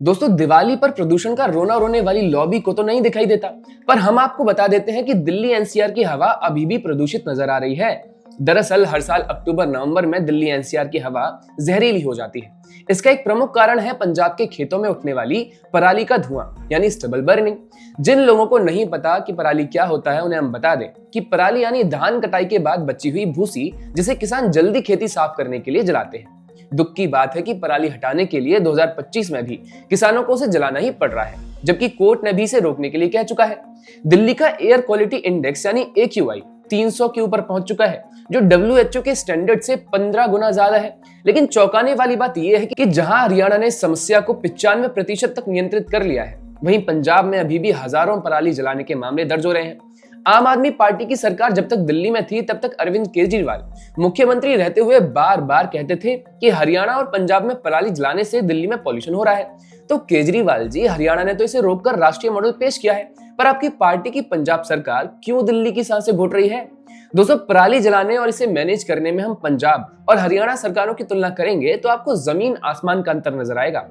दोस्तों, दिवाली पर प्रदूषण का रोना रोने वाली लॉबी को तो नहीं दिखाई देता, पर हम आपको बता देते हैं कि दिल्ली एनसीआर की हवा अभी भी प्रदूषित नजर आ रही है। दरअसल हर साल अक्टूबर नवंबर में दिल्ली एनसीआर की हवा जहरीली हो जाती है। इसका एक प्रमुख कारण है पंजाब के खेतों में उठने वाली पराली का धुआं, यानी स्टबल बर्निंग। जिन लोगों को नहीं पता कि पराली क्या होता है, उन्हें हम बता दें कि पराली यानी धान कटाई के बाद बची हुई भूसी, जिसे किसान जल्दी खेती साफ करने के लिए जलाते हैं। दुख की बात है कि पराली हटाने के लिए 2025 में भी किसानों को उसे जलाना ही पड़ रहा है, जबकि कोर्ट ने भी इसे रोकने के लिए कह चुका है। दिल्ली का एयर क्वालिटी इंडेक्स यानी AQI 300 के ऊपर पहुंच चुका है, जो WHO के स्टैंडर्ड से 15 गुना ज्यादा है। लेकिन चौंकाने वाली बात यह है कि जहां हरियाणा ने समस्या को 95% तक नियंत्रित कर लिया है, वहीं पंजाब में अभी भी हजारों पराली जलाने के मामले दर्ज हो रहे हैं। आम आदमी पार्टी की सरकार जब तक दिल्ली में थी, तब तक अरविंद केजरीवाल मुख्यमंत्री रहते हुए बार बार कहते थे कि हरियाणा और पंजाब में पराली जलाने से दिल्ली में पॉल्यूशन हो रहा है। तो केजरीवाल जी, हरियाणा ने तो इसे रोककर राष्ट्रीय मॉडल पेश किया है, पर आपकी पार्टी की पंजाब सरकार क्यों दिल्ली की सांसें घोट रही है? दोस्तों, पराली जलाने और इसे मैनेज करने में हम पंजाब और हरियाणा सरकारों की तुलना करेंगे तो आपको जमीन आसमान का अंतर नजर आएगा।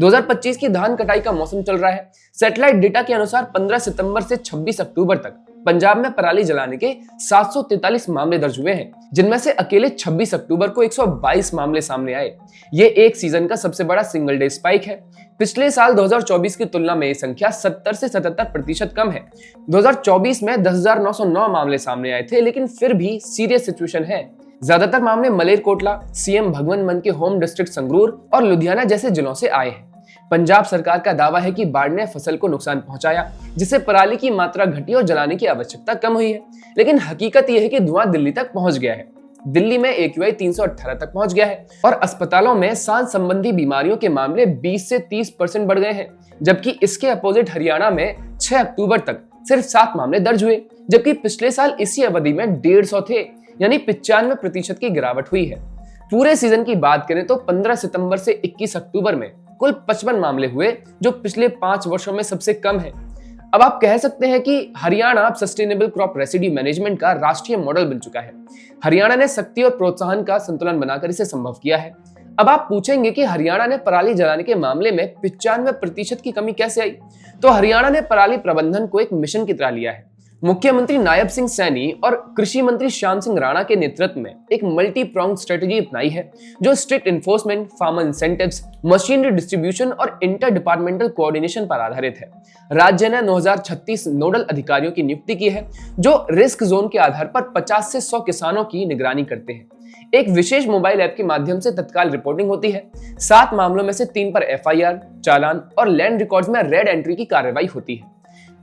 2025 की धान कटाई का मौसम चल रहा है। सैटेलाइट डेटा के अनुसार 15 सितंबर से 26 अक्टूबर तक पंजाब में पराली जलाने के 743 मामले दर्ज हुए हैं, जिनमें से अकेले 26 अक्टूबर को 122 मामले सामने आए। ये एक सीजन का सबसे बड़ा सिंगल डे स्पाइक है। पिछले साल 2024 की तुलना में ये संख्या 70 से 77% कम है। 2024 में 10,909 मामले सामने आए थे, लेकिन फिर भी सीरियस सिचुएशन है। ज्यादातर मामले मलेरकोटला, CM भगवंत मान के होम डिस्ट्रिक्ट संगरूर और लुधियाना जैसे जिलों से आए हैं। पंजाब सरकार का दावा है कि बाढ़ ने फसल को नुकसान पहुंचाया, जिससे पराली की मात्रा घटी और जलाने की आवश्यकता कम हुई है। लेकिन हकीकत यह है कि धुआं दिल्ली तक पहुंच गया है। दिल्ली में AQI 318 तक पहुंच गया है और अस्पतालों में सांस संबंधी बीमारियों के मामले 20 से 30% बढ़ गए हैं। जबकि इसके अपोजिट हरियाणा में 6 अक्टूबर तक सिर्फ 7 मामले दर्ज हुए, जबकि पिछले साल इसी अवधि में 150 थे, यानी 95% की गिरावट हुई है। पूरे सीजन की बात करें तो 15 सितंबर से 21 अक्टूबर में कुल 55 मामले हुए, जो पिछले 5 वर्षों में सबसे कम है। अब आप कह सकते हैं कि हरियाणा अब सस्टेनेबल क्रॉप रेसिड्यू मैनेजमेंट का राष्ट्रीय मॉडल बन चुका है। हरियाणा ने शक्ति और प्रोत्साहन का संतुलन बनाकर इसे संभव किया है। अब आप पूछेंगे कि हरियाणा ने पराली जलाने के मामले में 95% की कमी कैसे आई? तो हरियाणा ने पराली प्रबंधन को एक मिशन की तरह लिया है। मुख्यमंत्री नायब सिंह सैनी और कृषि मंत्री श्याम सिंह राणा के नेतृत्व में एक मल्टी प्रोंग स्ट्रेटजी अपनाई है, जो strict enforcement, farmer incentives, machinery distribution और इंटर डिपार्टमेंटल कोऑर्डिनेशन पर आधारित है। राज्य ने 9,036 नोडल अधिकारियों की नियुक्ति की है, जो रिस्क जोन के आधार पर 50 से 100 किसानों की निगरानी करते हैं। एक विशेष मोबाइल ऐप के माध्यम से तत्काल रिपोर्टिंग होती है। 7 मामलों में से 3 पर FIR, चालान और लैंड रिकॉर्ड्स में रेड एंट्री की कार्रवाई होती है।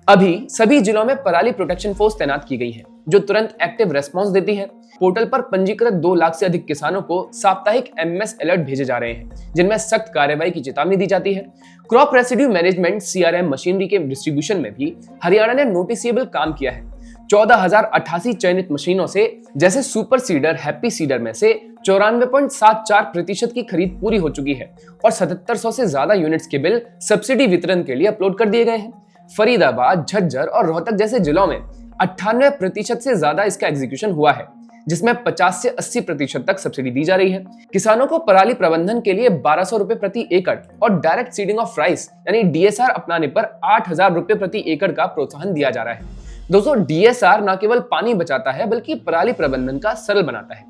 अभी सभी जिलों में पराली प्रोटेक्शन फोर्स तैनात की गई है, जो तुरंत एक्टिव रेस्पॉन्स देती है। पोर्टल पर पंजीकृत 2 लाख से अधिक किसानों को साप्ताहिक MS अलर्ट भेजे जा रहे हैं, जिनमें सख्त कार्रवाई की चेतावनी दी जाती है। Crop residue management CRM machinery के डिस्ट्रीब्यूशन में भी हरियाणा ने नोटिसेबल काम किया है। 14,088 चयनित मशीनों से, जैसे सुपर सीडर, हैप्पी सीडर में से 94.74% की खरीद पूरी हो चुकी है और 7700 से ज्यादा यूनिट्स के बिल सब्सिडी वितरण के लिए अपलोड कर दिए गए हैं। फरीदाबाद, झज्जर और रोहतक जैसे जिलों में 98% से ज्यादा इसका एग्जीक्यूशन हुआ है, जिसमें 50 से 80% तक सब्सिडी दी जा रही है। किसानों को पराली प्रबंधन के लिए 1200 रुपए प्रति एकड़ और डायरेक्ट सीडिंग ऑफ राइस यानी DSR अपनाने पर 8,000 रुपए प्रति एकड़ का प्रोत्साहन दिया जा रहा है। दोस्तों, DSR न केवल पानी बचाता है, बल्कि पराली प्रबंधन का सरल बनाता है।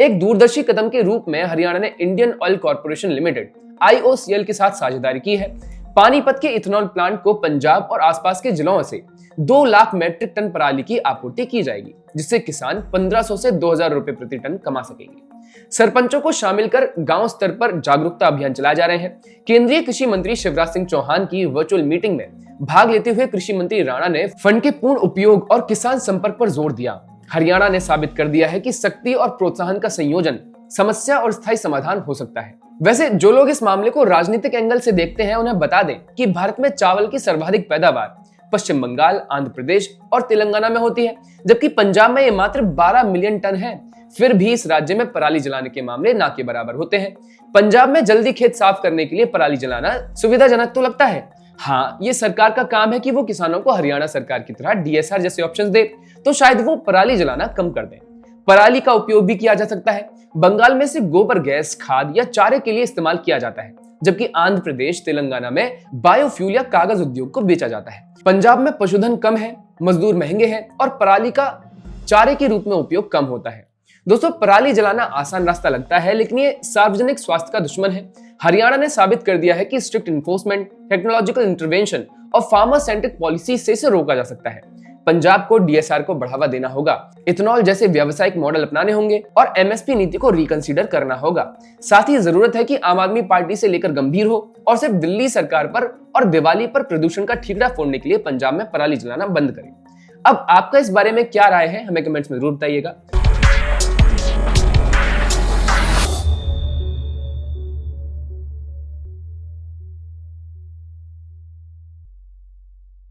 एक दूरदर्शी कदम के रूप में हरियाणा ने Indian oil corporation limited IOCL के साथ साझेदारी की है। पानीपत के इथेनॉल प्लांट को पंजाब और आसपास के जिलों से 2 लाख मैट्रिक टन पराली की आपूर्ति की जाएगी, जिससे किसान 1500 से 2,000 रुपए प्रति टन कमा सकेंगे। सरपंचों को शामिल कर गांव स्तर पर जागरूकता अभियान चलाए जा रहे हैं। केंद्रीय कृषि मंत्री शिवराज सिंह चौहान की वर्चुअल मीटिंग में भाग लेते हुए कृषि मंत्री राणा ने फंड के पूर्ण उपयोग और किसान संपर्क पर जोर दिया। हरियाणा ने साबित कर दिया है कि शक्ति और प्रोत्साहन का संयोजन समस्या और स्थायी समाधान हो सकता है। वैसे जो लोग इस मामले को राजनीतिक एंगल से देखते हैं, उन्हें बता दें कि भारत में चावल की सर्वाधिक पैदावार पश्चिम बंगाल, आंध्र प्रदेश और तेलंगाना में होती है, जबकि पंजाब में ये मात्र 12 मिलियन टन है। फिर भी इस राज्य में पराली जलाने के मामले ना के बराबर होते हैं। पंजाब में जल्दी खेत साफ करने के लिए पराली जलाना सुविधाजनक तो लगता है। हाँ, ये सरकार का काम है कि वो किसानों को हरियाणा सरकार की तरह DSR जैसे ऑप्शंस दे, तो शायद वो पराली जलाना कम कर दें। पराली का उपयोग भी किया जा सकता है। बंगाल में से गोबर गैस, खाद या चारे के लिए इस्तेमाल किया जाता है। जबकि आंध्र प्रदेश तेलंगाना में बायोफ्यूल या कागज उद्योग को बेचा जाता है। पंजाब में पशुधन कम है, मजदूर महंगे हैं और पराली का चारे के रूप में उपयोग कम होता है। दोस्तों, पराली जलाना आसान रास्ता लगता है, लेकिन ये सार्वजनिक स्वास्थ्य का दुश्मन है। हरियाणा ने साबित कर दिया है कि स्ट्रिक्ट इन्फोर्समेंट, टेक्नोलॉजिकल इंटरवेंशन और फार्मर सेंट्रिक पॉलिसी से इसे रोका जा सकता है। पंजाब को डीएसआर को बढ़ावा देना होगा, इथेनॉल जैसे व्यावसायिक मॉडल अपनाने होंगे और एमएसपी नीति को रिकंसीडर करना होगा। साथ ही जरूरत है कि आम आदमी पार्टी से लेकर गंभीर हो और सिर्फ दिल्ली सरकार पर और दिवाली पर प्रदूषण का ठीकरा फोड़ने के लिए पंजाब में पराली जलाना बंद करे। अब आपका इस बारे में क्या राय है, हमें कमेंट्स में जरूर बताइएगा।